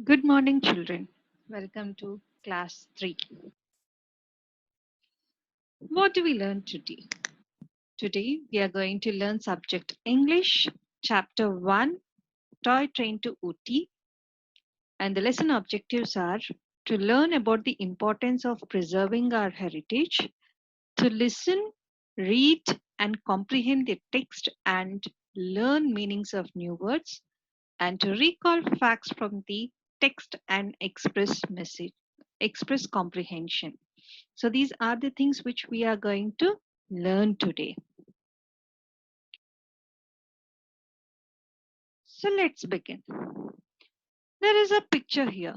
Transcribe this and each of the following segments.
Good morning, children. Welcome to class 3. What do we learn today? Today, we are going to learn subject English, chapter 1, Toy Train to Ooty. And the lesson objectives are to learn about the importance of preserving our heritage, to listen, read, and comprehend the text and learn meanings of new words, and to recall facts from the text and express comprehension. So these are the things which we are going to learn today. So let's begin. There is a picture here.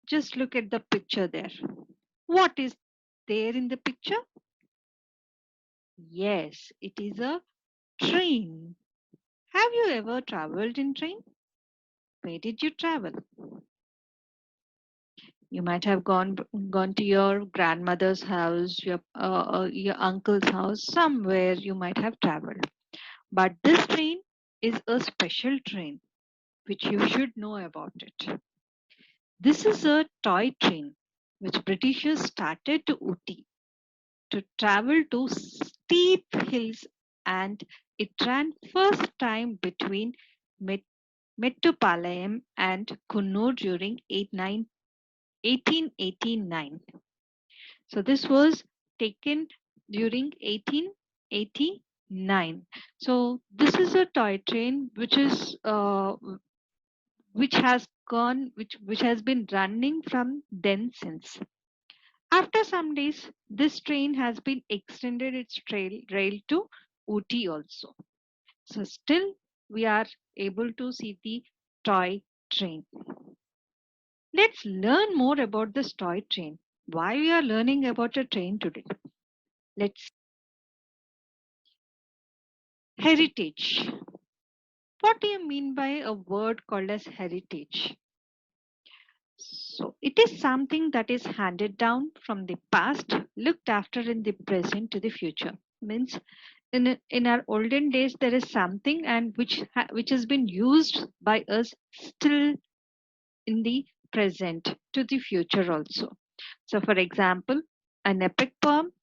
Just look at the picture there. What is there in the picture? Yes, it is a train. Have you ever traveled in train? Where did you travel? You might have gone to your grandmother's house, your uncle's house, somewhere you might have traveled. But this train is a special train which you should know about it. This is a toy train which Britishers started to Ooty to travel to steep hills, and it ran first time between Met- Mettupalayam and Kunnur during 1889. So this was taken during 1889. So this is a toy train which has been running from then since. After some days, this train has been extended its rail to Ooty also. So still we are able to see the toy train. Let's learn more about this toy train. Why we are learning about a train today? Let's heritage. What do you mean by a word called as heritage? So it is something that is handed down from the past, looked after in the present to the future. Means in our olden days there is something and which has been used by us still in the present to the future also. So for example, an epic poem,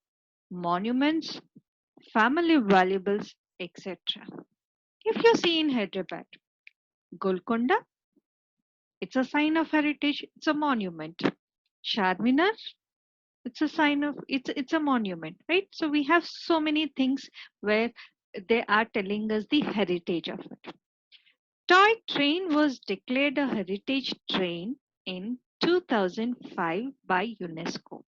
monuments, family valuables, etc. If you see in Hyderabad, Golconda, it's a sign of heritage, it's a monument. Charminar, it's a sign of it's a monument, right? So we have so many things where they are telling us the heritage of it. Toy train was declared a heritage train in 2005 by UNESCO,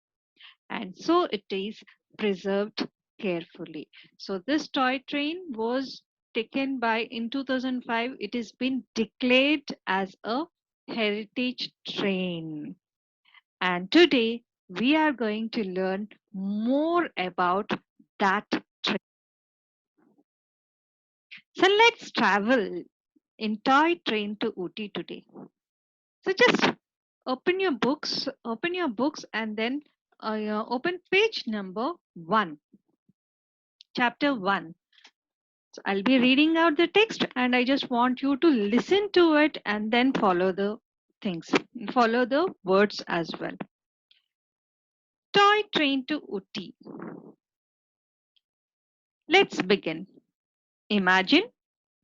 and so it is preserved carefully. So this toy train was taken by in 2005. It has been declared as a heritage train, and today we are going to learn more about that train. So let's travel in toy train to Ooty today. So just open your books and then open page number 1, chapter 1. So I'll be reading out the text and I just want you to listen to it and then follow the things, follow the words as well. Toy train to Ooty. Let's begin. Imagine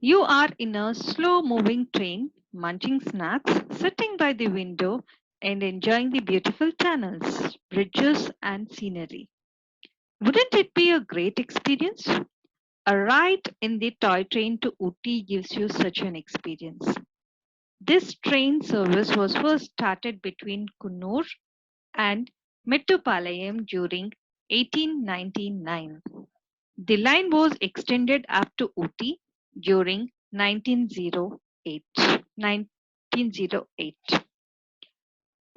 you are in a slow moving train, munching snacks, sitting by the window, and enjoying the beautiful tunnels, bridges, and scenery. Wouldn't it be a great experience? A ride in the toy train to Ooty gives you such an experience. This train service was first started between Kunnur and Mettupalayam during 1899. The line was extended up to Ooty during 1908. 1908.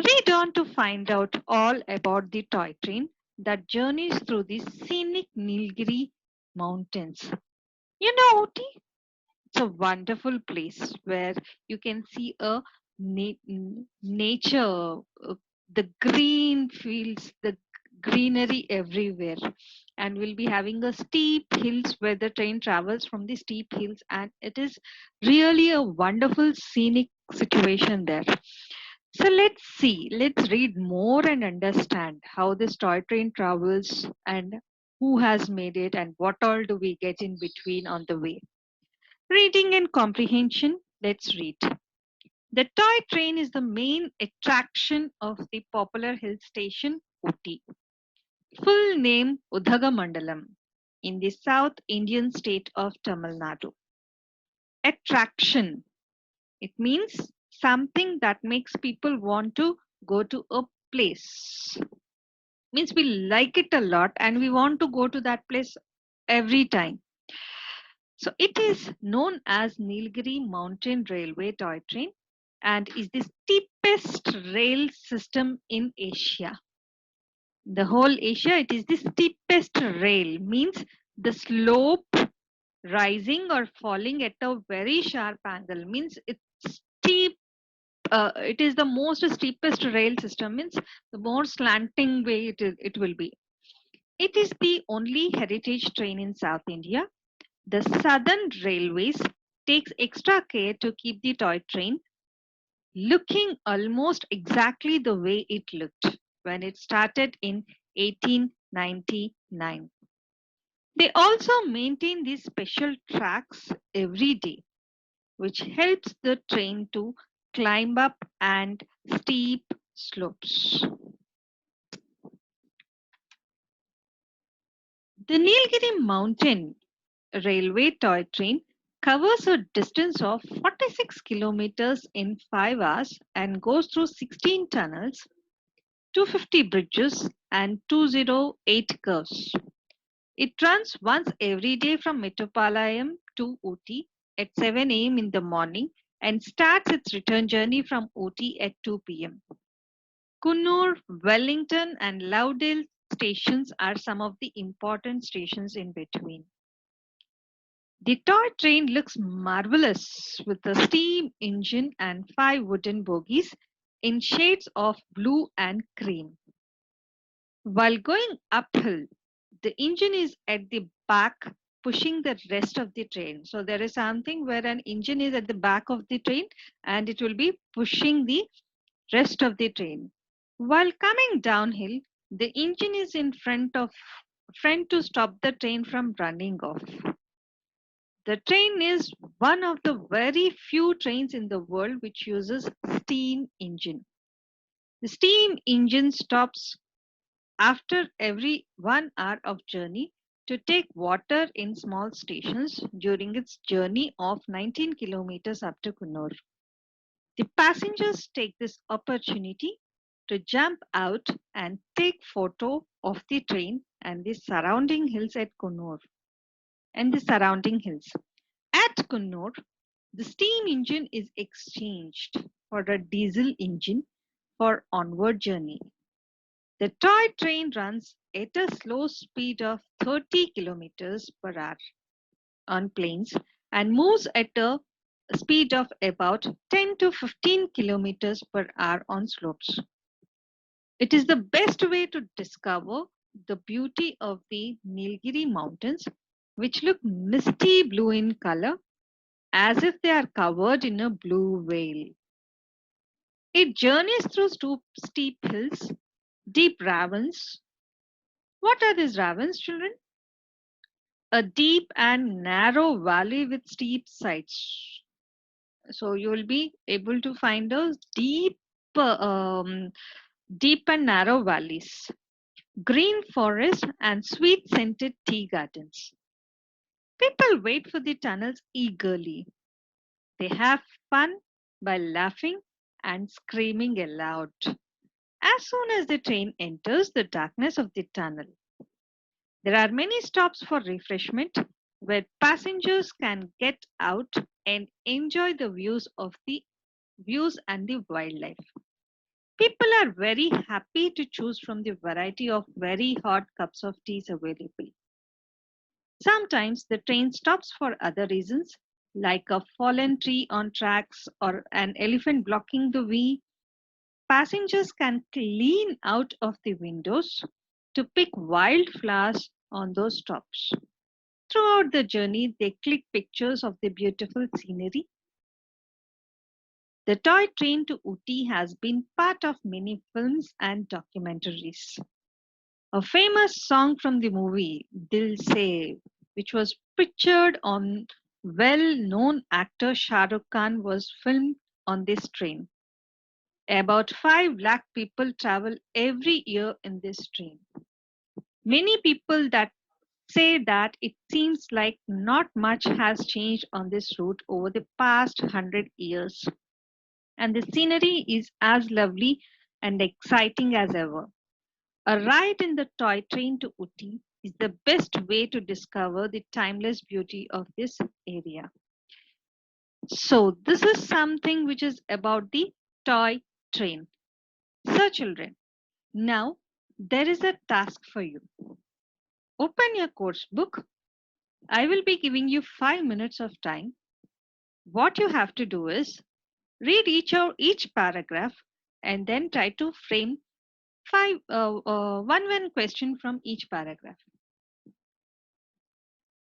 Read on to find out all about the toy train that journeys through the scenic Nilgiri mountains. You know, Ooty, it's a wonderful place where you can see a nature, the green fields, the greenery everywhere. And we'll be having a steep hills where the train travels from the steep hills, and it is really a wonderful scenic situation there. So let's read more and understand how this toy train travels and who has made it and what all do we get in between on the way. Reading and comprehension, let's read. The toy train is the main attraction of the popular hill station Ooty. Full name Udhagamandalam in the South Indian state of Tamil Nadu. Attraction, it means something that makes people want to go to a place. Means we like it a lot and we want to go to that place every time. So it is known as Nilgiri Mountain Railway toy train and is the steepest rail system in Asia. The whole Asia, it is the steepest rail, means the slope rising or falling at a very sharp angle, means it's steep. It is the most steepest rail system, means the more slanting way it will be. It is the only heritage train in South India. The Southern Railways takes extra care to keep the toy train looking almost exactly the way it looked when it started in 1899. They also maintain these special tracks every day, which helps the train to climb up and steep slopes. The Nilgiri Mountain Railway toy train covers a distance of 46 kilometers in 5 hours and goes through 16 tunnels, 250 bridges, and 208 curves. It runs once every day from Mettupalayam to Ooty at 7 a.m. in the morning and starts its return journey from Ooty at 2 p.m. Kunnur, Wellington, and Loudale stations are some of the important stations in between. The toy train looks marvelous with a steam engine and 5 wooden bogies in shades of blue and cream. While going uphill, the engine is at the back pushing the rest of the train. So there is something where an engine is at the back of the train and it will be pushing the rest of the train. While coming downhill, the engine is in front to stop the train from running off. The train is one of the very few trains in the world which uses steam engine. The steam engine stops after every 1 hour of journey to take water in small stations during its journey of 19 kilometers up to Kunnur. The passengers take this opportunity to jump out and take photo of the train and the surrounding hills at Kunnur and the surrounding hills. At Kunnur, the steam engine is exchanged for a diesel engine for onward journey. The toy train runs at a slow speed of 30 kilometers per hour on plains and moves at a speed of about 10 to 15 kilometers per hour on slopes. It is the best way to discover the beauty of the Nilgiri mountains, which look misty blue in color as if they are covered in a blue veil. It journeys through steep hills, deep ravines. What are these ravines, children? A deep and narrow valley with steep sides. So you will be able to find those deep and narrow valleys, green forests, and sweet scented tea gardens. People wait for the tunnels eagerly. They have fun by laughing and screaming aloud as soon as the train enters the darkness of the tunnel. There are many stops for refreshment where passengers can get out and enjoy the views and the wildlife. People are very happy to choose from the variety of very hot cups of teas available. Sometimes the train stops for other reasons, like a fallen tree on tracks or an elephant blocking the way. Passengers can lean out of the windows to pick wildflowers on those stops. Throughout the journey, they click pictures of the beautiful scenery. The toy train to Uti has been part of many films and documentaries. A famous song from the movie Dil Se, which was pictured on well-known actor Shah Rukh Khan, was filmed on this train. About 5 lakh people travel every year in this train. Many people that say that it seems like not much has changed on this route over the past 100 years, and the scenery is as lovely and exciting as ever. A ride in the toy train to Uti is the best way to discover the timeless beauty of this area. So, this is something which is about the toy train. So, children, now there is a task for you. Open your course book. I will be giving you 5 minutes of time. What you have to do is read each paragraph and then try to frame one question from each paragraph.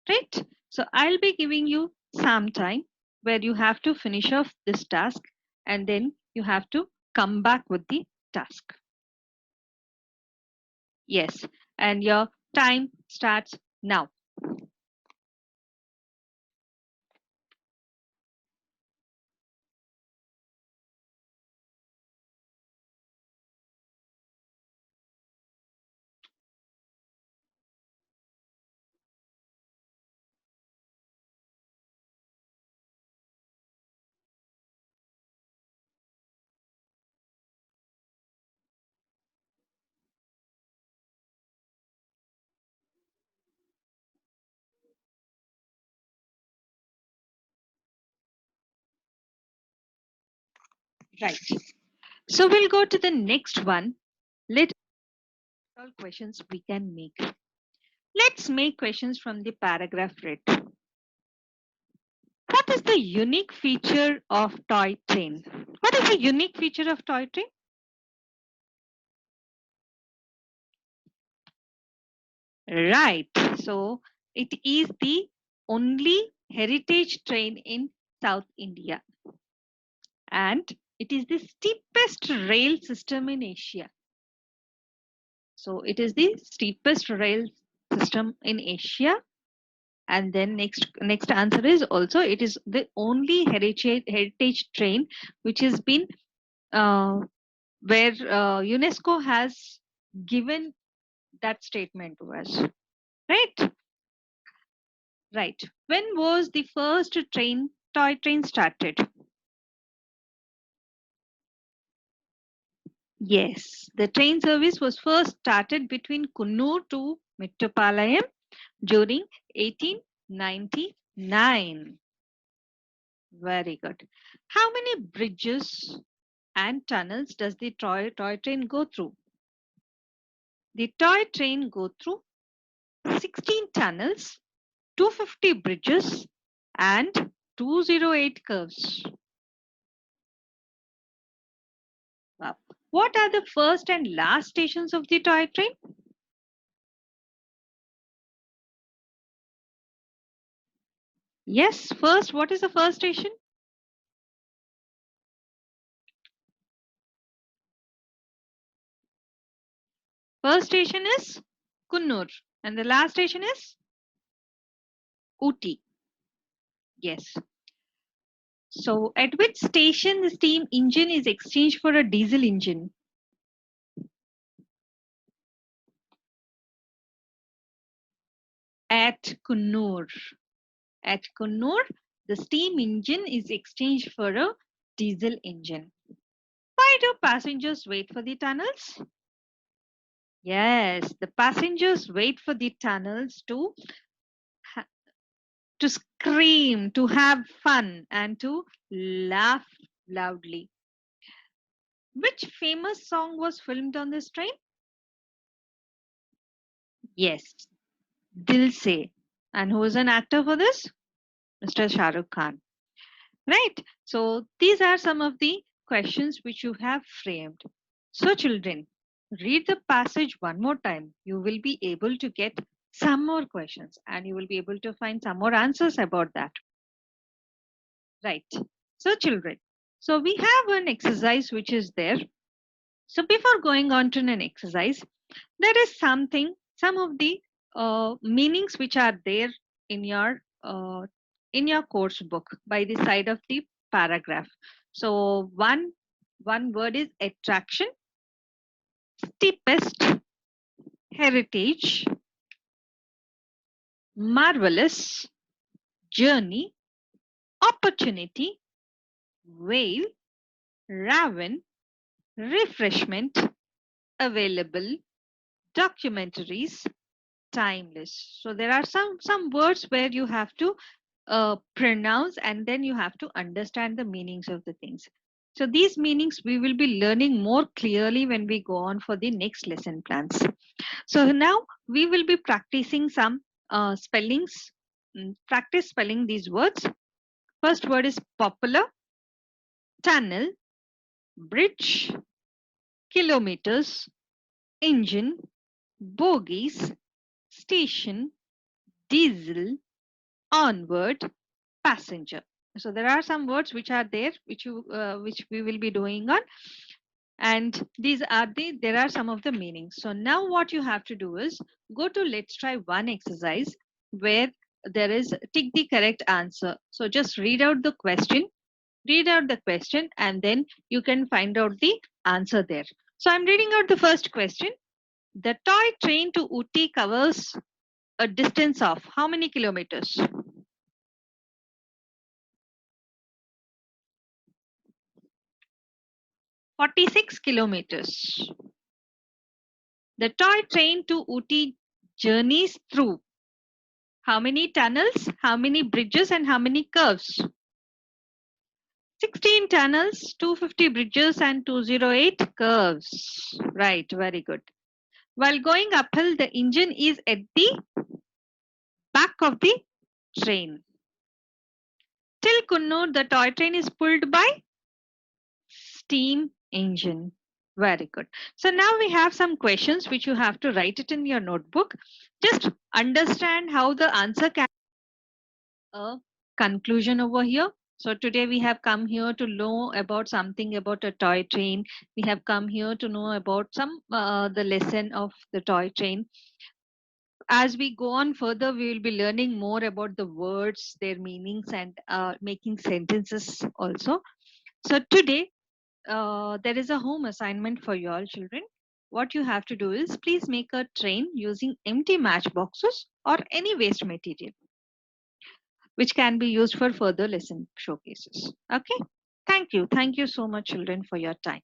Right? So I'll be giving you some time where you have to finish off this task and then you have to come back with the task. Yes, and your time starts now. Right. So we'll go to the next one. Let all questions we can make. Let's make questions from the paragraph read. What is the unique feature of toy train? What is the unique feature of toy train? Right. So it is the only heritage train in South India and it is the steepest rail system in Asia. So it is the steepest rail system in Asia. And then next answer is also it is the only heritage train which has been uh, where UNESCO has given that statement to us. Right? Right. When was the first toy train started? Yes, the train service was first started between Kunnur to Mittupalayam during 1899. Very good. How many bridges and tunnels does the toy train go through? The toy train go through 16 tunnels, 250 bridges, and 208 curves. Wow. What are the first and last stations of the toy train? Yes, first, what is the first station? First station is Kunnur, and the last station is Uti. Yes. So, at which station the steam engine is exchanged for a diesel engine? At Kunnur. At Kunnur, the steam engine is exchanged for a diesel engine. Why do passengers wait for the tunnels? Yes, the passengers wait for the tunnels to scream, to have fun, and to laugh loudly. Which famous song was filmed on this train? Yes, Dil Se. And who is an actor for this? Mr. Shah Rukh Khan. Right. So these are some of the questions which you have framed. So children, read the passage one more time. You will be able to get some more questions and you will be able to find some more answers about that. Right. So children, So we have an exercise which is there. So before going on to an exercise, there is some of the meanings which are there in your course book by the side of the paragraph. So one word is attraction, steepest, heritage, marvelous, journey, opportunity, whale, raven, refreshment, available, documentaries, timeless. So there are some words where you have to pronounce and then you have to understand the meanings of the things. So these meanings we will be learning more clearly when we go on for the next lesson plans. So now we will be practicing some spellings. Practice spelling these words. First word is popular, tunnel, bridge, kilometers, engine, bogies, station, diesel, onward, passenger. So there are some words which are there which we will be doing on, and these are there are some of the meanings. So now what you have to do is go to let's try one exercise where there is tick the correct answer. So just read out the question and then you can find out the answer there. So I'm reading out the first question. The toy train to Uti covers a distance of how many kilometers? 46 kilometers. The toy train to Uti journeys through how many tunnels, how many bridges, and how many curves? 16 tunnels, 250 bridges, and 208 curves. Right, very good. While going uphill, the engine is at the back of the train. Till Kunnur, the toy train is pulled by steam engine. Very good. So now we have some questions which you have to write it in your notebook. Just understand how the answer can be a conclusion over here. So today we have come here to know about something about a toy train. We have come here to know about some the lesson of the toy train. As we go on further, we will be learning more about the words, their meanings, and making sentences also. So today there is a home assignment for you all children. What you have to do is please make a train using empty matchboxes or any waste material which can be used for further lesson showcases. Okay. Thank you. Thank you so much children for your time.